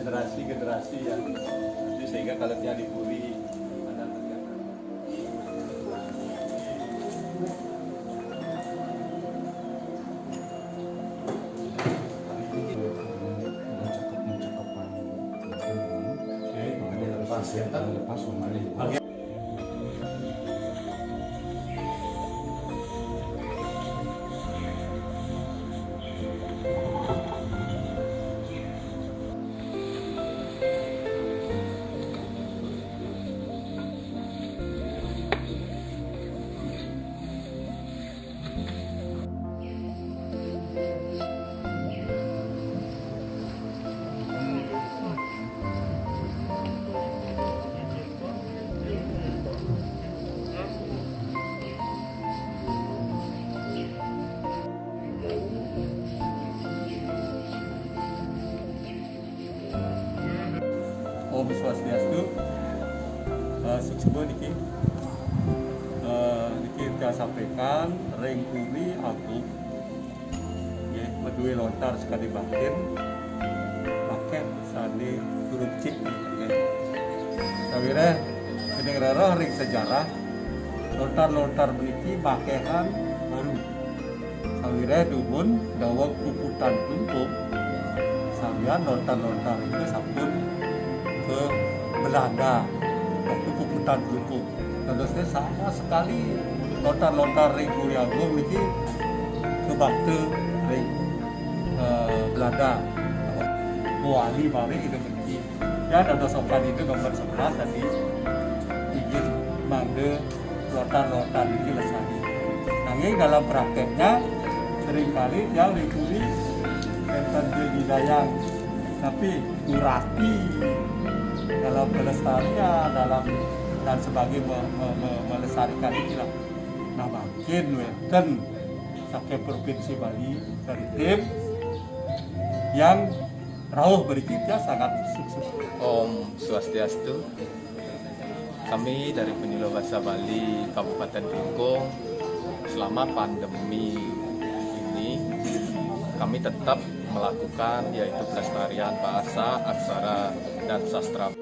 generasi-generasi yang nanti sehingga kalau dia diburi ada kegiatan. Lepas kemarin. Om Swastiastu, sukses niki. Niki kita sampaikan rengkuri aku, ya, medue lontar sekali batin, paket sandi huruf cik, ya. Sawire, ini rara ring sejarah, lontar-lontar meniki pakehan baru. Sawire dubun dawak puputan untuk, samian lontar-lontar itu sampun ke Belanda waktu puputan Blukuk. Terusnya sama sekali lontar-lontar ring Kuriagung ini ke Bakte ring Belanda. Wali mari itu benci. Ya ada sokan itu nomor 11 tadi izin mangde lontar-lontar ini lesani. Nanging dalam prakteknya seringkali yang ring Kuri enten Hidayang tapi kurati dalam pelestarian dan sebagai melestarikan inilah. Nah makin weten saking provinsi Bali dari tim yang rawuh berikutnya sangat sukses. Om Swastiastu. Kami dari Penyuluh Bahasa Bali Kabupaten Klungkung selama pandemi ini kami tetap melakukan yaitu pelestarian bahasa, aksara, dan sastra.